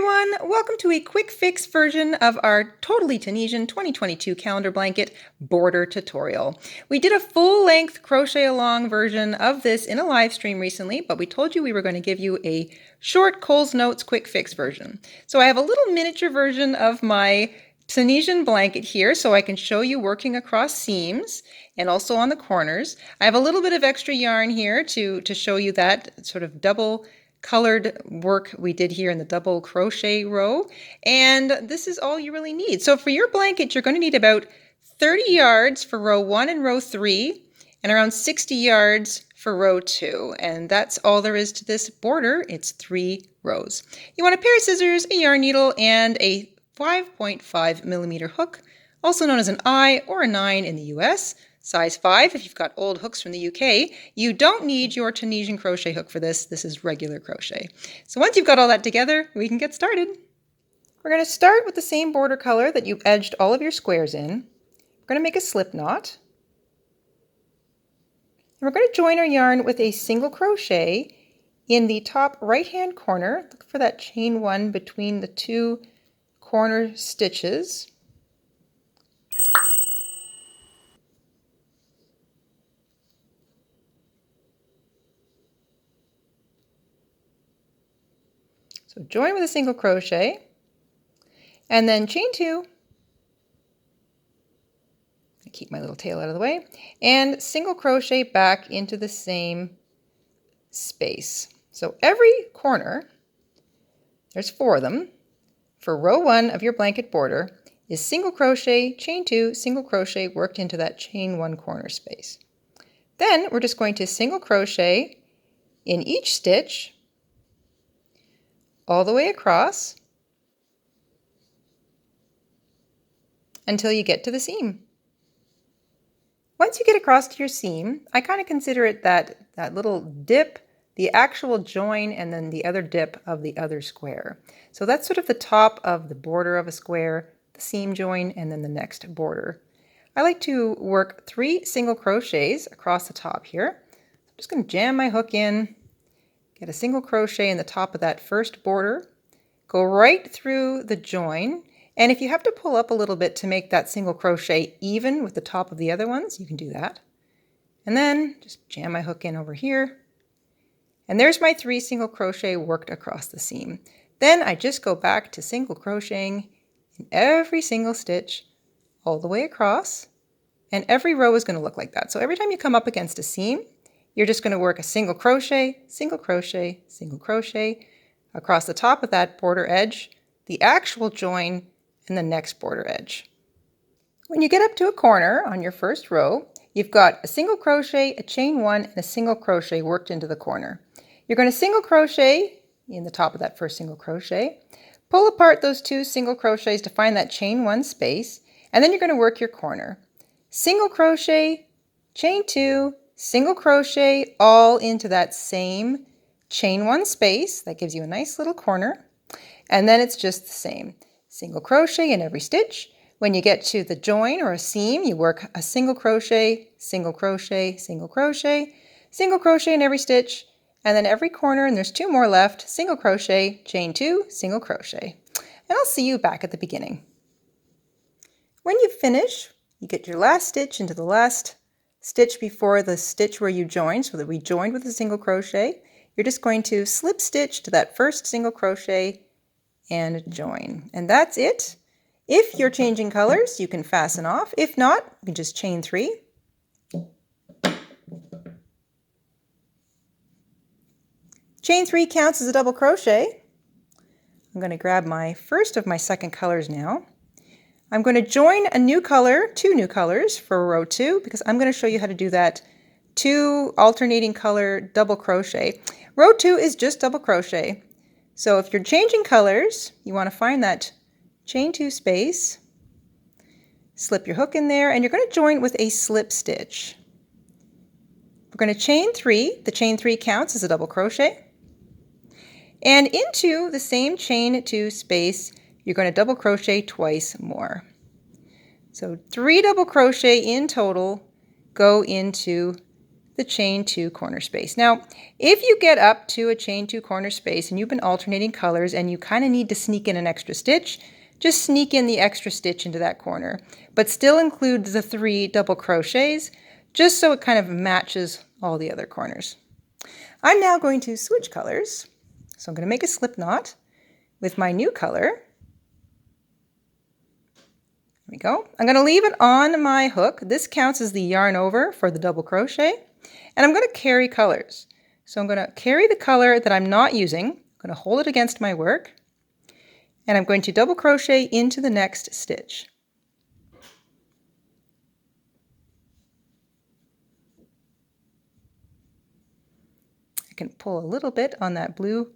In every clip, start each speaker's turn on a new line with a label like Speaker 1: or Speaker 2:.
Speaker 1: everyone, welcome to a quick fix version of our Totally Tunisian 2022 calendar blanket border tutorial. We did a full-length crochet along version of this in a live stream recently, but we told you we were going to give you a short Cole's Notes quick fix version. So I have a little miniature version of my Tunisian blanket here so I can show you working across seams and also on the corners. I have a little bit of extra yarn here to show you that sort of double colored work we did here in the double crochet row, and this is all you really need. So for your blanket you're going to need about 30 yards for row 1 and row 3 and around 60 yards for row 2, and that's all there is to this border. It's 3 rows. You want a pair of scissors, a yarn needle, and a 5.5 millimeter hook, also known as an I or a 9 in the US. Size 5 if you've got old hooks from the UK. You don't need your Tunisian crochet hook for this. This is regular crochet. So once you've got all that together, we can get started. We're going to start with the same border color that you edged all of your squares in. We're going to make a slip knot. And we're going to join our yarn with a single crochet in the top right hand corner. Look for that chain 1 between the 2 corner stitches. So join with a single crochet and then chain 2. I keep my little tail out of the way, and single crochet back into the same space. So every corner, there's 4 of them, for row 1 of your blanket border is single crochet, chain 2, single crochet worked into that chain 1 corner space. Then we're just going to single crochet in each stitch all the way across until you get to the seam. Once you get across to your seam, I kind of consider it that little dip, the actual join, and then the other dip of the other square. So that's sort of the top of the border of a square, the seam join, and then the next border. I like to work 3 single crochets across the top here. I'm just going to jam my hook in, get a single crochet in the top of that first border, go right through the join, and if you have to pull up a little bit to make that single crochet even with the top of the other ones, you can do that. And then just jam my hook in over here, and there's my 3 single crochet worked across the seam. Then I just go back to single crocheting in every single stitch all the way across, and every row is going to look like that. So every time you come up against a seam, you're just going to work a single crochet, single crochet, single crochet across the top of that border edge, the actual join, and the next border edge. When you get up to a corner on your first row, you've got a single crochet, a chain 1, and a single crochet worked into the corner. You're going to single crochet in the top of that first single crochet, pull apart those 2 single crochets to find that chain 1 space, and then you're going to work your corner. Single crochet, chain 2, single crochet all into that same chain 1 space. That gives you a nice little corner. And then it's just the same. Single crochet in every stitch. When you get to the join or a seam, you work a single crochet, single crochet, single crochet, single crochet in every stitch, and then every corner, and there's 2 more left, single crochet, chain 2, single crochet. And I'll see you back at the beginning. When you finish, you get your last stitch into the last stitch before the stitch where you joined, so that we joined with a single crochet. You're just going to slip stitch to that first single crochet and join. And that's it. If you're changing colors, you can fasten off. If not, you can just chain 3. Chain 3 counts as a double crochet. I'm going to grab my first of my second colors now. I'm going to join a new color, 2 new colors for row 2, because I'm going to show you how to do that 2 alternating color double crochet. Row 2 is just double crochet. So if you're changing colors, you want to find that chain 2 space, slip your hook in there, and you're going to join with a slip stitch. We're going to chain 3. The chain 3 counts as a double crochet. And into the same chain 2 space, you're going to double crochet twice more. So 3 double crochet in total go into the chain 2 corner space. Now, if you get up to a chain 2 corner space and you've been alternating colors and you kind of need to sneak in an extra stitch, just sneak in the extra stitch into that corner, but still include the 3 double crochets just so it kind of matches all the other corners. I'm now going to switch colors. So I'm going to make a slip knot with my new color. There we go. I'm going to leave it on my hook. This counts as the yarn over for the double crochet. And I'm going to carry colors. So I'm going to carry the color that I'm not using. I'm going to hold it against my work. And I'm going to double crochet into the next stitch. I can pull a little bit on that blue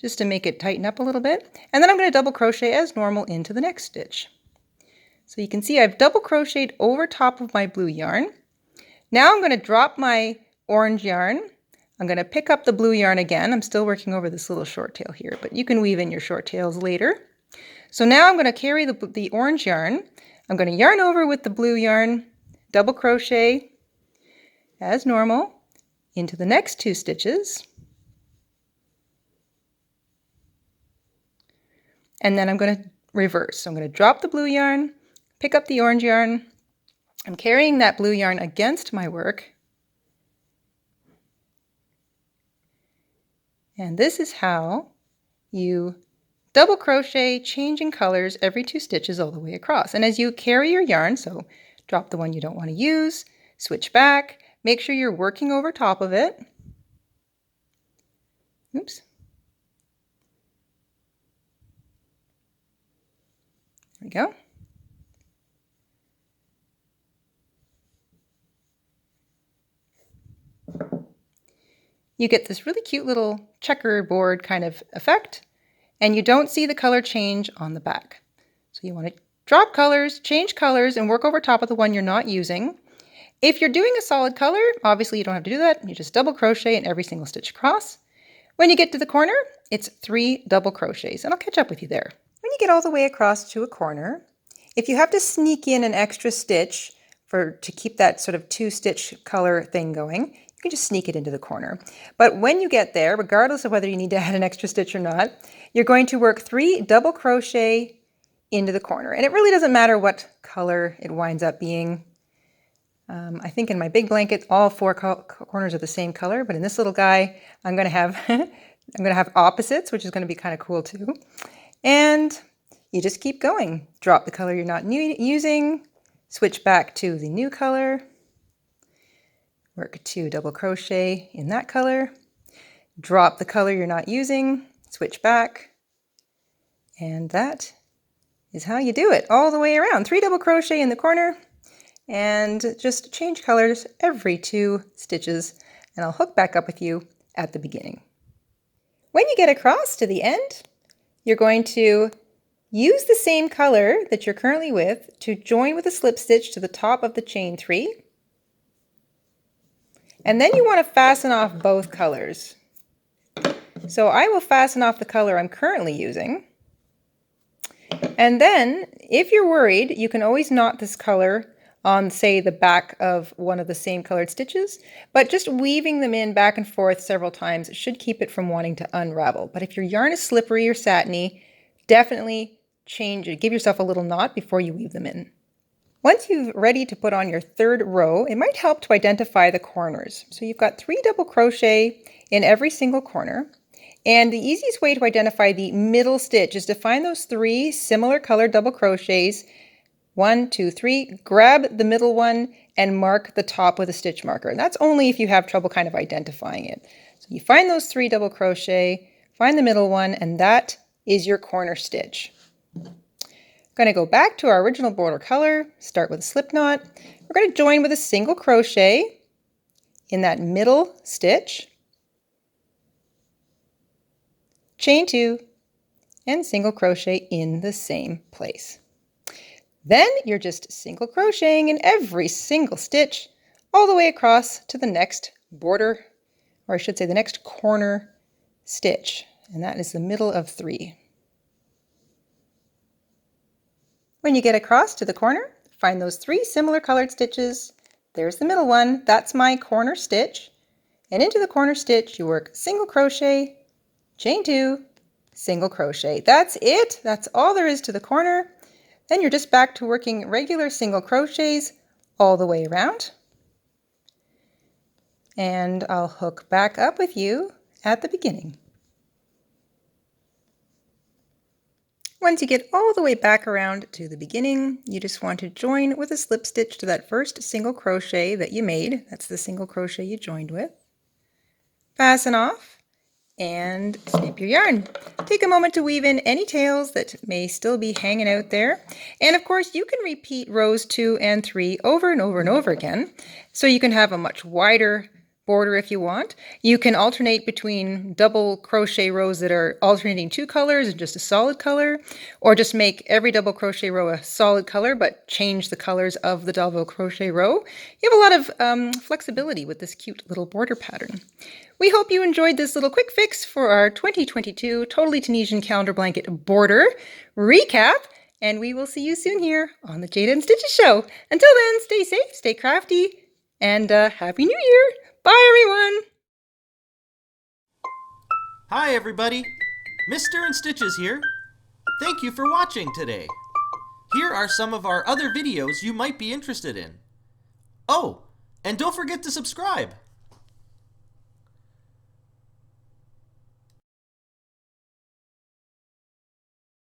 Speaker 1: just to make it tighten up a little bit. And then I'm going to double crochet as normal into the next stitch. So you can see I've double crocheted over top of my blue yarn. Now I'm going to drop my orange yarn. I'm going to pick up the blue yarn again. I'm still working over this little short tail here, but you can weave in your short tails later. So now I'm going to carry the orange yarn. I'm going to yarn over with the blue yarn, double crochet as normal into the next 2 stitches. And then I'm going to reverse. So I'm going to drop the blue yarn, pick up the orange yarn. I'm carrying that blue yarn against my work. And this is how you double crochet, changing colors every 2 stitches all the way across. And as you carry your yarn, so drop the one you don't want to use, switch back, make sure you're working over top of it. Oops. There we go. You get this really cute little checkerboard kind of effect, and you don't see the color change on the back. So you want to drop colors, change colors, and work over top of the one you're not using. If you're doing a solid color, obviously you don't have to do that. You just double crochet in every single stitch across. When you get to the corner, it's 3 double crochets, and I'll catch up with you there. When you get all the way across to a corner, if you have to sneak in an extra stitch to keep that sort of 2-stitch color thing going, you can just sneak it into the corner. But when you get there, regardless of whether you need to add an extra stitch or not, you're going to work 3 double crochet into the corner. And it really doesn't matter what color it winds up being. I think in my big blanket, all 4 corners are the same color, but in this little guy, I'm going to have opposites, which is going to be kind of cool too. And you just keep going. Drop the color you're not using, switch back to the new color, work 2 double crochet in that color, drop the color you're not using, switch back, and that is how you do it all the way around. 3 double crochet in the corner, and just change colors every 2 stitches, and I'll hook back up with you at the beginning. When you get across to the end, you're going to use the same color that you're currently with to join with a slip stitch to the top of the chain 3. And then you want to fasten off both colors. So I will fasten off the color I'm currently using. And then, if you're worried, you can always knot this color on, say, the back of one of the same colored stitches, but just weaving them in back and forth several times should keep it from wanting to unravel. But if your yarn is slippery or satiny, definitely change it. Give yourself a little knot before you weave them in. Once you're ready to put on your 3rd row, it might help to identify the corners. So you've got 3 double crochet in every single corner. And the easiest way to identify the middle stitch is to find those 3 similar colored double crochets. 1, 2, 3, grab the middle one and mark the top with a stitch marker. And that's only if you have trouble kind of identifying it. So you find those 3 double crochet, find the middle one, and that is your corner stitch. We're going to go back to our original border color, start with a slip knot. We're going to join with a single crochet in that middle stitch, chain 2, and single crochet in the same place. Then you're just single crocheting in every single stitch all the way across to the next border, or I should say the next corner stitch, and that is the middle of 3. When you get across to the corner, find those 3 similar colored stitches, there's the middle one. That's my corner stitch. And into the corner stitch, you work single crochet, chain 2, single crochet. That's it. That's all there is to the corner. Then you're just back to working regular single crochets all the way around. And I'll hook back up with you at the beginning. Once you get all the way back around to the beginning, you just want to join with a slip stitch to that first single crochet that you made. That's the single crochet you joined with. Fasten off and snip your yarn. Take a moment to weave in any tails that may still be hanging out there. And of course, you can repeat rows 2 and 3 over and over and over again, so you can have a much wider border if you want. You can alternate between double crochet rows that are alternating 2 colors and just a solid color, or just make every double crochet row a solid color but change the colors of the double crochet row. You have a lot of flexibility with this cute little border pattern. We hope you enjoyed this little quick fix for our 2022 Totally Tunisian Calendar Blanket border recap, and we will see you soon here on the Jayda and Stitches show. Until then, stay safe, stay crafty, and Happy New Year! Bye, everyone!
Speaker 2: Hi, everybody! Mr. InStitches here. Thank you for watching today. Here are some of our other videos you might be interested in. Oh, and don't forget to subscribe.